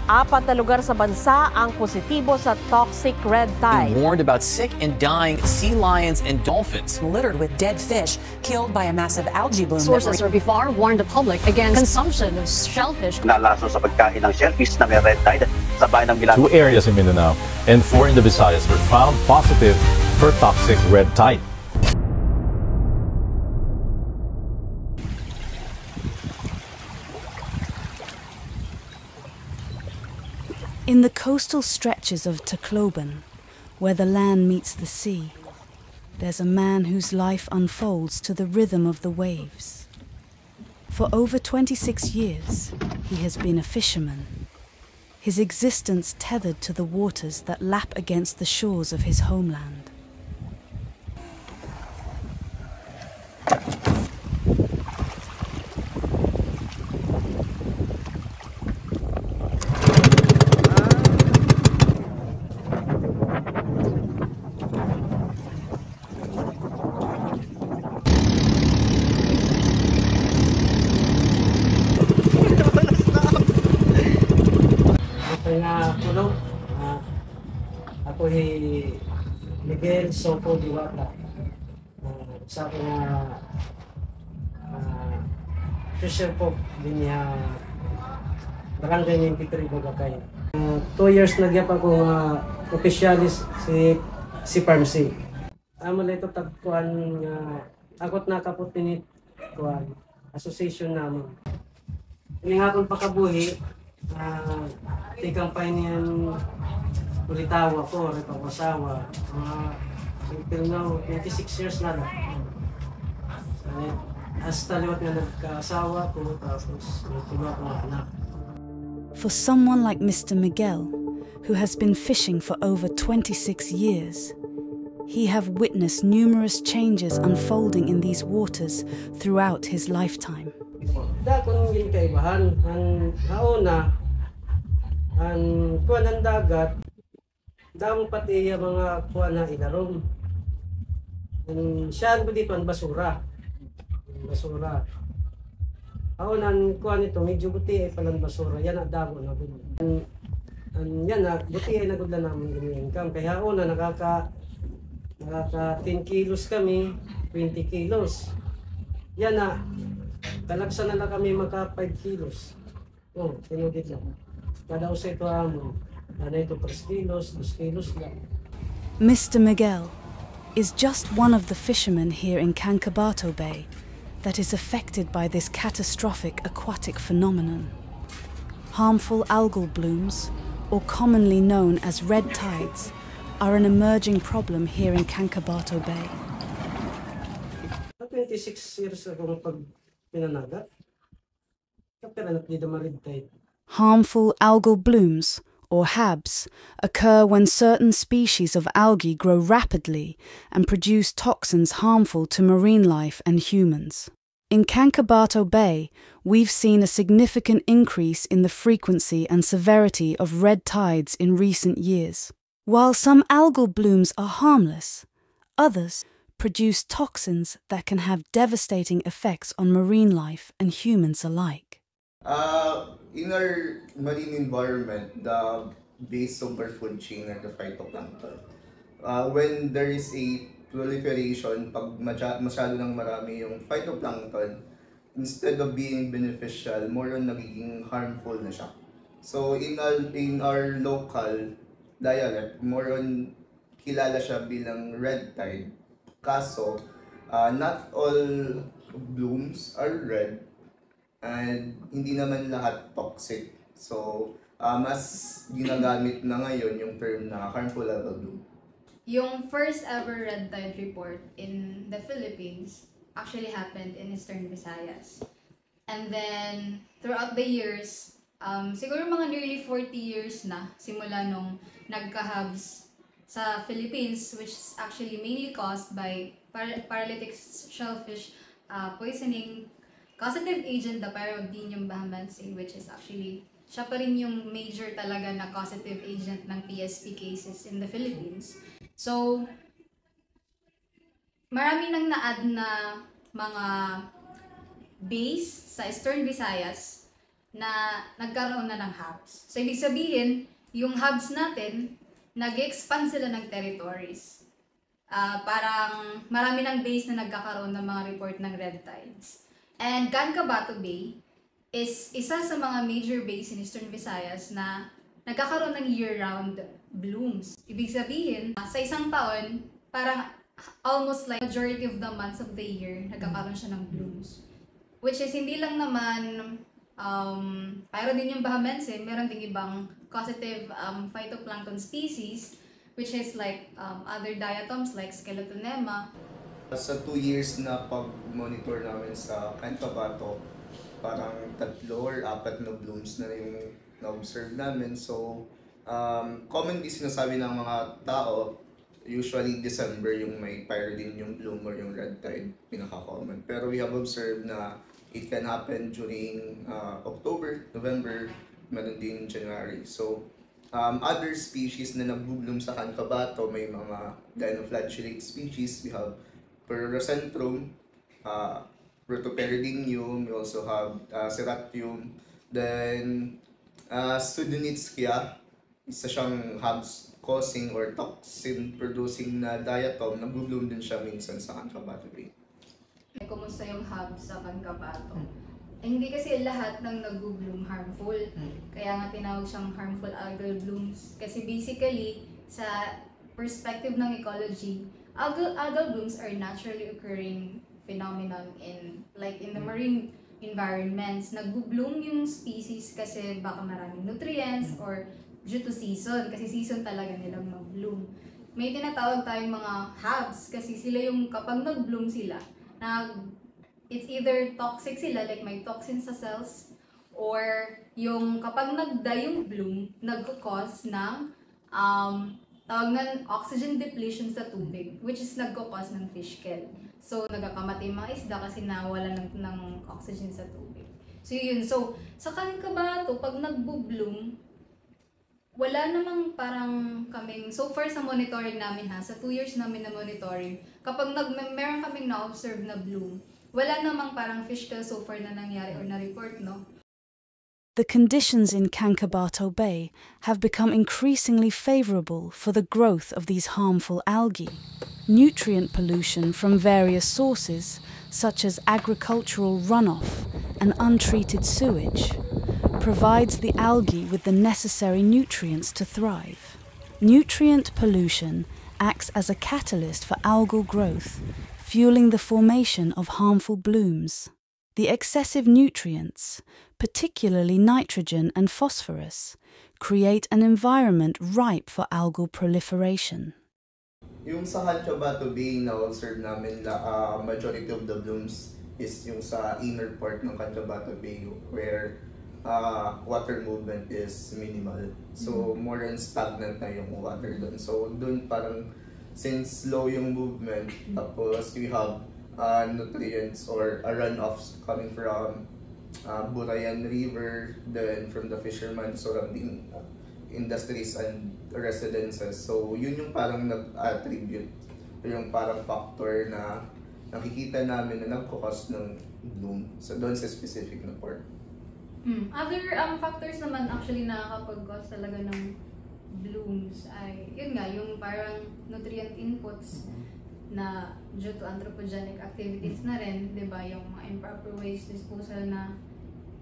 4 na lugar sa bansa ang positibo sa toxic red tide. They warned about sick and dying sea lions and dolphins. Littered with dead fish killed by a massive algae bloom. Sources from BIFAR warned the public against consumption of shellfish. Nalaso sa pagkain ng shellfish na may red tide sa bayan ng Milano. 2 areas in Mindanao and 4 in the Visayas were found positive for toxic red tide. In the coastal stretches of Tacloban, where the land meets the sea, there's a man whose life unfolds to the rhythm of the waves. For over 26 years, he has been a fisherman, his existence tethered to the waters that lap against the shores of his homeland. Ako Miguel Sopo Diwata. Sa ako fisher po din niya barangay ng Pitri Bogacay. 2 years nagyap ako officialis si Farmsy. Amo na ito tagpuan akot na kaputinit kuan association namin. Ini akong pakabuhi kampanya niyan ulitawa ko, repang-asawa. Until now, 26 years na lang. Hasta liwat nga nagkaasawa ko, tapos nagtuwa ko ng anak. For someone like Mr. Miguel, who has been fishing for over 26 years, he have witnessed numerous changes unfolding in these waters throughout his lifetime. Dakon yung kaibahan, ang nauna, ang kuwan ng dagat, damo pati yung mga kuwan na ilarom. Siya ko dito ang basura. Basura. Ako nan kuwan ito, medyo buti ay palang basura. Yan ang damo na gud. Yan na, buti ay nagudla namin income. Kaya ako na nakaka 10 kilos kami, 20 kilos. Yan na, talagsan na lang kami maka 5 kilos. Oh, tinugid lang. Kada usa ito amo. Ano ito, 3 kilos, 2 kilos lang. Mr. Miguel is just one of the fishermen here in Cancabato Bay that is affected by this catastrophic aquatic phenomenon. Harmful algal blooms, or commonly known as red tides, are an emerging problem here in Cancabato Bay. 26 years akong pag pinanagat. Kapira na dito ma-red tide. Harmful algal blooms, or HABs, occur when certain species of algae grow rapidly and produce toxins harmful to marine life and humans. In Cancabato Bay, we've seen a significant increase in the frequency and severity of red tides in recent years. While some algal blooms are harmless, others produce toxins that can have devastating effects on marine life and humans alike. In our marine environment, the base of our food chain are the phytoplankton. When there is a proliferation, pag masyado nang marami yung phytoplankton, instead of being beneficial, more on nagiging harmful na siya. So in our local dialect, more on kilala siya bilang red tide. Kaso, not all blooms are red. And hindi naman lahat toxic. So, mas ginagamit na ngayon yung term na harmful algal bloom. Yung first ever red tide report in the Philippines actually happened in Eastern Visayas. And then, throughout the years, siguro mga nearly 40 years na simula nung nagka-HABs sa Philippines, which is actually mainly caused by paralytic shellfish poisoning. Causative agent the Pyridinium bahamense, which is actually, siya pa rin yung major talaga na causative agent ng PSP cases in the Philippines. So, marami nang na-add na mga base sa Eastern Visayas na nagkaroon na ng hubs. So, ibig sabihin, yung hubs natin, nag-expand sila ng territories. Parang marami ng days na nagkakaroon ng mga report ng red tides. And Cancabato Bay is isa sa mga major bays in Eastern Visayas na nagkakaroon ng year-round blooms. Ibig sabihin, sa isang taon, parang almost like majority of the months of the year, nagkakaroon siya ng blooms. Which is hindi lang naman mayroon din yung Bahamense, meron ding ibang causative phytoplankton species, which is like other diatoms like Skeletonema. Sa 2 years na pag-monitor namin sa Cancabato, parang 3 or 4 na blooms na yung na-observe namin. So, commonly sinasabi ng mga tao, usually December yung may pyridine yung bloom or yung red tide, pinaka-common. Pero we have observed na it can happen during October, November, meron din January. So, other species na nag-bloom sa Cancabato, may mga dinoflagellate species. We have Perrocentrum, Protoperidinium, we also have Ceratium. Then, Studenitzkia, isa siyang hubs causing or toxin producing na diatom, nag-bloom din siya minsan sa Cancabato Bay. Kumusta yung hubs sa Cancabato? Hindi kasi lahat ng nag-bloom harmful. Kaya nga tinawag siyang harmful algal blooms. Kasi basically, sa perspective ng ecology, algal blooms are naturally occurring phenomenon in the marine environments. Nag-bloom yung species kasi baka maraming nutrients or due to season. Kasi season talaga nilang mag-bloom. May tinatawag tayong mga hubs kasi sila yung kapag nag-bloom sila, it's either toxic sila, like may toxin sa cells, or yung kapag nag-die yung bloom, nagkakos ng tawag ng oxygen depletion sa tubig, which is nagkakos ng fish kill. So, nagkakamatay mga isda kasi nawala ng oxygen sa tubig. So, yun. So, sa Cancabato, pag nagbo-bloom, wala namang parang kaming, so far sa monitoring namin sa 2 years namin na monitoring, kapag meron kaming na-observe na bloom, wala namang parang fish kill so far na nangyari or na-report, no? The conditions in Cancabato Bay have become increasingly favourable for the growth of these harmful algae. Nutrient pollution from various sources, such as agricultural runoff and untreated sewage, provides the algae with the necessary nutrients to thrive. Nutrient pollution acts as a catalyst for algal growth, fueling the formation of harmful blooms. The excessive nutrients, particularly nitrogen and phosphorus, create an environment ripe for algal proliferation. Yung sa Cancabato Bay, na-observe namin na majority of the blooms is yung sa inner part ng Cancabato Bay where water movement is minimal. So, more than stagnant na yung water doon. So, doon parang since low yung movement, tapos we have nutrients or runoffs coming from Burayan River, then from the fishermen surrounding industries and residences. So, yun yung parang nag-attribute, yung parang factor na nakikita namin na nagkukos ng bloom. So, doon sa specific na part. Other factors naman actually nakakapag-cause talaga ng blooms ay, yun nga, yung parang nutrient inputs na due to anthropogenic activities na rin, di ba, yung mga improper waste disposal na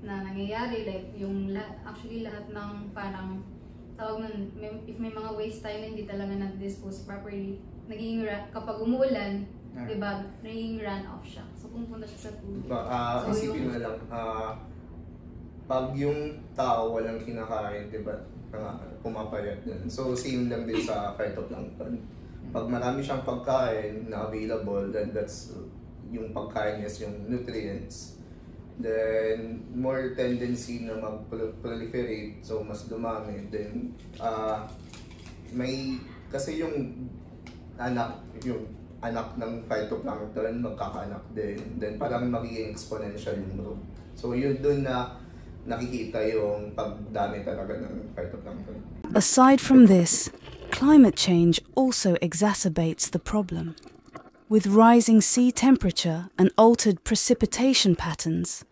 nangyayari, like yung actually lahat ng parang tawag nun, if may mga waste tayo na hindi talaga na-dispose properly, naging kapag umuulan, di ba, naging run-off siya. So, pumunta siya sa tubig. So, isipin na lang, pag yung tao walang kinakain, di ba, pumapayat din. So, same lang din sa phytoplankton. Pag marami siyang pagkain na available, then that's yung pagkain is yung nutrients. Then, more tendency na mag-proliferate, so mas dumami. Then, kasi yung anak ng phytoplankton, magkakanak din. Then, parang magiging exponential yung growth. So, yun dun na nakikita yung pagdami talaga ng phytoplankton. Aside from this, climate change also exacerbates the problem. With rising sea temperature and altered precipitation patterns,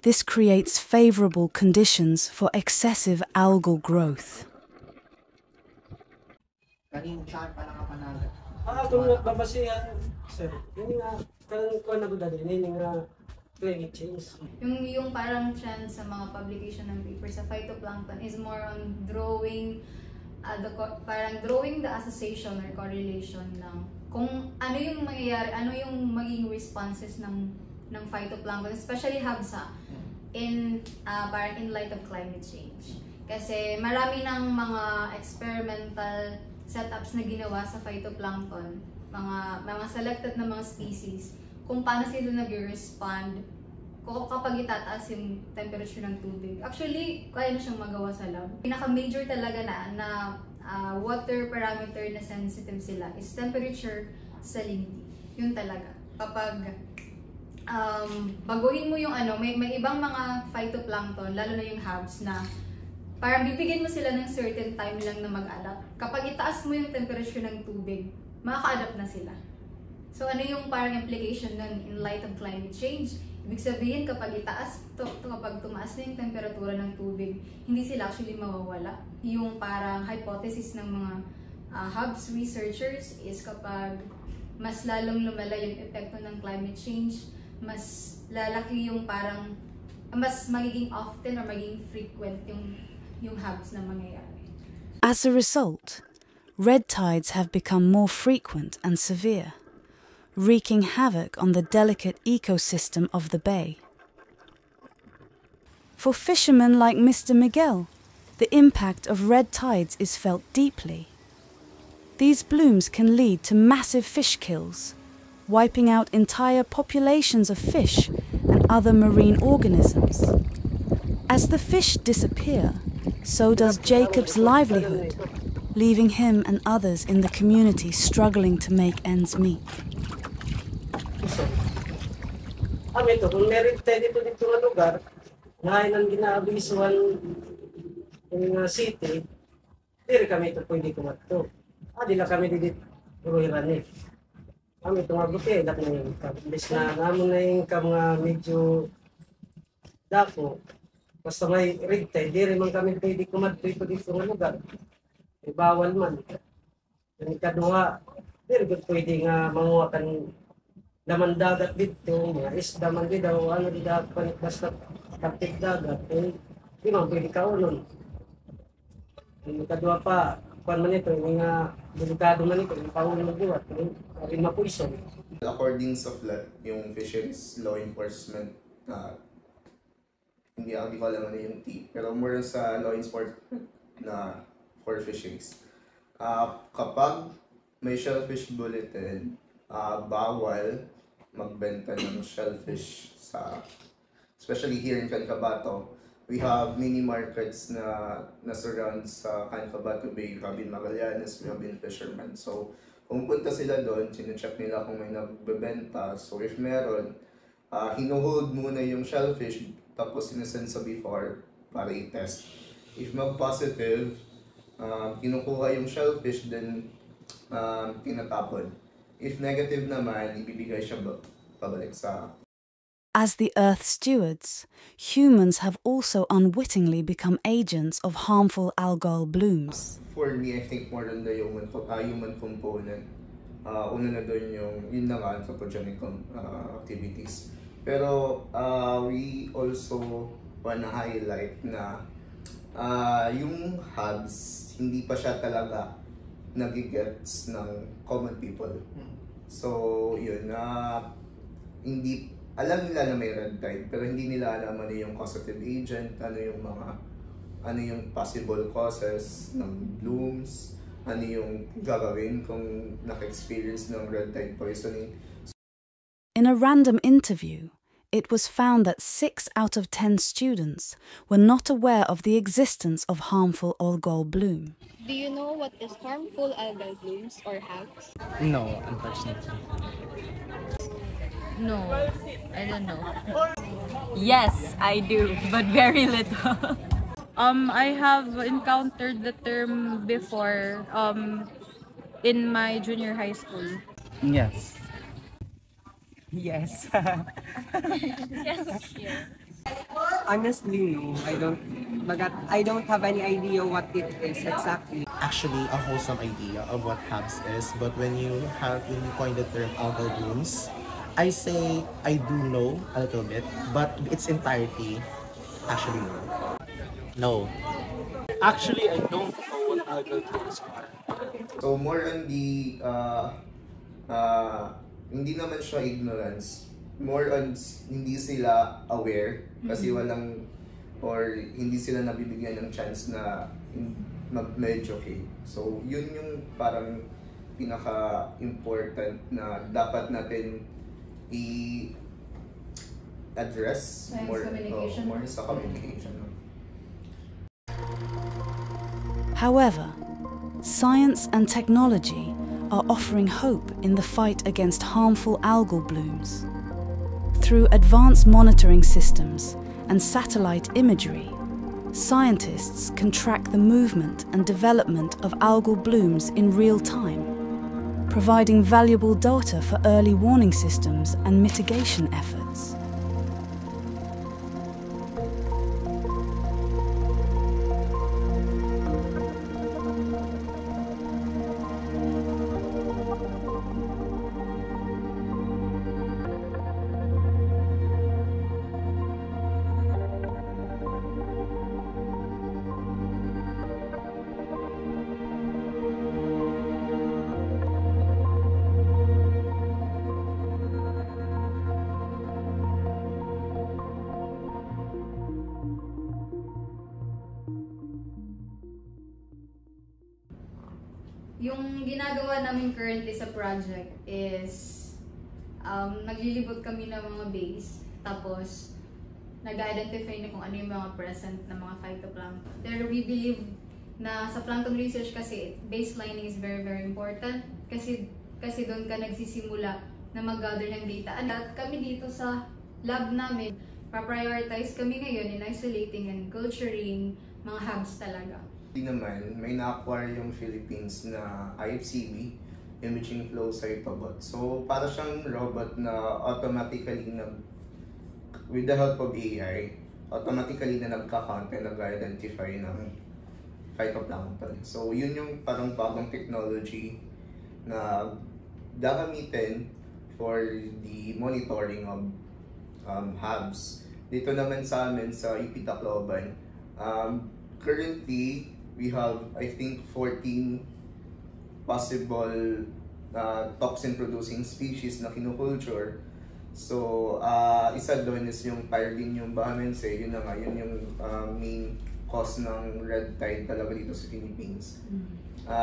This creates favorable conditions for excessive algal growth. Kung babasihan, sir, yun nga, kung na gudali, yun nga, climate change. Yung parang trend sa mga publication ng paper sa phytoplankton is more on drawing the association or correlation ng kung ano yung mangyayari, ano yung maging responses ng phytoplankton, especially HABSA, parang in light of climate change. Kasi marami ng mga experimental setups na ginawa sa phytoplankton, mga selected na mga species, kung paano sila nag-respond kapag itataas yung temperature ng tubig. Actually, kaya na siyang magawa sa lab. Pinaka-major talaga na water parameter na sensitive sila is temperature, salinity. Yun talaga. Kapag baguhin mo yung may ibang mga phytoplankton, lalo na yung HABs, na parang bibigyan mo sila ng certain time lang na mag-adapt. Kapag itaas mo yung temperature ng tubig, makaka-adapt na sila. So ano yung parang implication nun in light of climate change? Ibig sabihin kapag kapag tumaas na yung temperatura ng tubig, hindi sila actually mawawala. Yung parang hypothesis ng mga HABs researchers is kapag mas lalong lumala yung epekto ng climate change, mas lalaki yung parang, mas magiging often or magiging frequent yung HABs na mangyayari. As a result, red tides have become more frequent and severe, wreaking havoc on the delicate ecosystem of the bay. For fishermen like Mr. Miguel, the impact of red tides is felt deeply. These blooms can lead to massive fish kills, wiping out entire populations of fish and other marine organisms. As the fish disappear, so does Jacob's livelihood, leaving him and others in the community struggling to make ends meet. Ito, kung meron tayo dito nga lugar, ngayon ang ginabisuan ng city, hindi kami ito pwede kumato. Di lang kami dito uruhiran eh. Kami ito nga buti, lahat na yung income. Imbes na naman na yung income nga medyo dako, basta may rig tayo, di rin man kami pwede kumato ito dito nga lugar. Bawal man. Yung ikaduha, di rin pwede nga manguwakan laman dagat dito, mga isda man di daw, ano di dapat, basta kapit dagat, di man pwede kaunon. Yung kadua pa, kung man ito, yung delikado man ito, yung paunan magbuhat, rin mapuison. According sa FLAT, yung fisheries law enforcement, hindi ko alam ano yung T, pero more sa law enforcement na for fisheries. Kapag may shellfish bulletin, bawal magbenta ng shellfish especially here in Cancabato. We have mini markets na surround sa Cancabato Bay, Robin Magallanes, Robin Fisherman. So, kung punta sila doon, sinecheck nila kung may nagbebenta. So, if meron, hinuhold muna yung shellfish, tapos sinesend sa before para i-test. If mag-positive, kinukuha yung shellfish, then tinatapon. If negative naman, ibibigay siya pabalik sa... As the Earth stewards, humans have also unwittingly become agents of harmful algal blooms. For me, I think more than the human component. Una na doon yun na nga, anthropogenic activities. Pero we also wanna highlight na yung HABs, hindi pa siya talaga nagigets ng common people. So, yun, hindi... Alam nila na may red tide, pero hindi nila alam ano yung causative agent, ano yung possible causes ng blooms, ano yung gagawin kung naka-experience ng red tide poisoning. In a random interview, it was found that 6 out of 10 students were not aware of the existence of harmful algal bloom. Do you know what is harmful algal blooms or HABs? No, unfortunately. No, I don't know. Yes, I do, but very little. I have encountered the term before in my junior high school. Yes. Yes. Yes. Honestly, no. I don't have any idea what it is exactly. Actually, a wholesome idea of what HABs is, but when you coin the term algal blooms, I say I do know a little bit, but its entirety, actually no. No. Actually, I don't know what algal blooms are. So more on the hindi naman siya ignorance. More on hindi sila aware kasi walang or hindi sila nabibigyan ng chance na mag-educate. So yun yung parang pinaka-important na dapat natin i-address more sa communication. However, science and technology are offering hope in the fight against harmful algal blooms. Through advanced monitoring systems and satellite imagery, scientists can track the movement and development of algal blooms in real time, providing valuable data for early warning systems and mitigation efforts. Yung ginagawa namin currently sa project is naglilibot kami ng mga base, tapos nag-identify na kung ano yung mga present na mga phytoplankton. Pero we believe na sa plankton research kasi baselining is very important kasi doon ka nagsisimula na mag-gather ng data. At kami dito sa lab namin, pa-prioritize kami ngayon in isolating and culturing mga hubs talaga. Naman, may na-acquire yung Philippines na IFCB, Imaging Flow Cytobot. So, para siyang robot na automatically with the help of AI, automatically na nagka-count and nag-identify ng phytoplankton. So, yun yung parang bagong technology na gagamitin for the monitoring of hubs. Dito naman sa amin sa UP Tacloban, currently, we have, I think, 14 possible toxin-producing species na kinukulture. So, isa doon is yung Pyralidium bahamense. Yun na nga, yun yung main cause ng red tide talaga dito sa Philippines.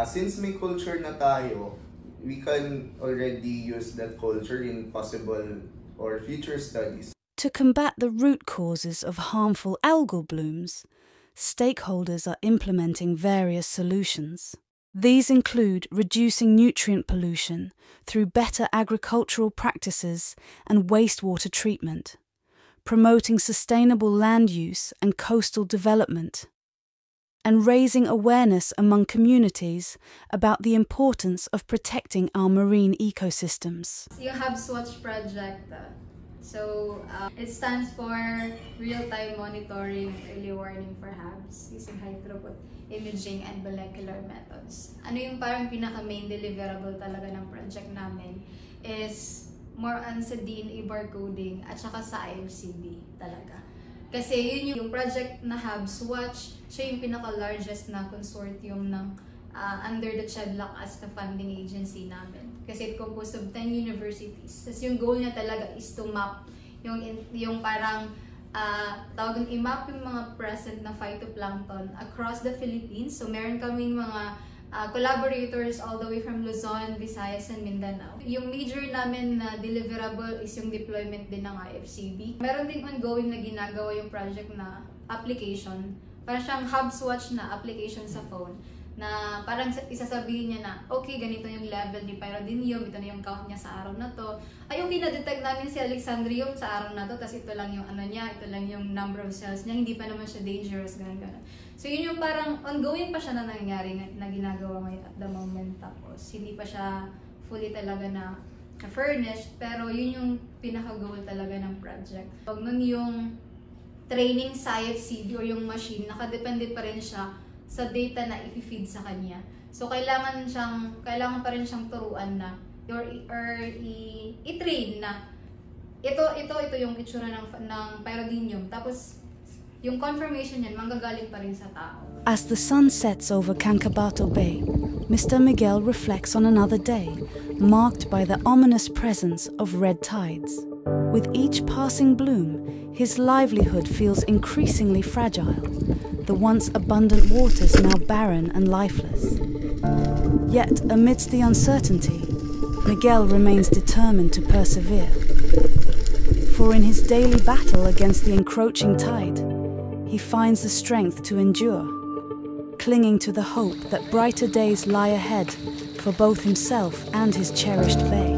Since may culture na tayo, we can already use that culture in possible or future studies. To combat the root causes of harmful algal blooms, stakeholders are implementing various solutions. These include reducing nutrient pollution through better agricultural practices and wastewater treatment, promoting sustainable land use and coastal development, and raising awareness among communities about the importance of protecting our marine ecosystems. Yung Hubs Watch project, it stands for Real-Time Monitoring Early Warning for Hubs using high-throughput imaging and molecular methods. Ano yung parang pinaka-main deliverable talaga ng project namin is more on sa DNA barcoding at saka sa IFCB talaga. Kasi yun yung project na Hubs Watch, siya yung pinaka-largest na consortium ng under the CHEDLAC as the funding agency namin. Kasi it composed of 10 universities. Tapos yung goal niya talaga is to map yung parang tawagan i-map yung mga present na phytoplankton across the Philippines. So meron kaming mga collaborators all the way from Luzon, Visayas, and Mindanao. Yung major namin na deliverable is yung deployment din ng IFCB. Meron din ongoing na ginagawa yung project na application. Parang siyang Hubs Watch na application sa phone. Na parang isasabihin niya na, okay, ganito yung level ni Pyralidium, ito na yung count niya sa araw na to. Ay, yung pinadetect namin si Alexandrium sa araw na to, tapos ito lang yung ano niya, ito lang yung number of cells niya, hindi pa naman siya dangerous, gano'n. So yun yung parang ongoing pa siya na nangyayari na ginagawa ngayon at the moment. Tapos hindi pa siya fully talaga na furnished, pero yun yung pinaka-goal talaga ng project. Pag nun yung training CFCD or yung machine, nakadepende pa rin siya sa data na i-feed sa kanya. So kailangan pa rin siyang turuan na or i-train na ito yung itsura ng pyridinium. Tapos yung confirmation niyan manggagaling pa rin sa tao. As the sun sets over Cancabato Bay, Mr. Miguel reflects on another day, marked by the ominous presence of red tides. With each passing bloom, his livelihood feels increasingly fragile, the once abundant waters now barren and lifeless. Yet, amidst the uncertainty, Miguel remains determined to persevere. For in his daily battle against the encroaching tide, he finds the strength to endure, clinging to the hope that brighter days lie ahead for both himself and his cherished bay.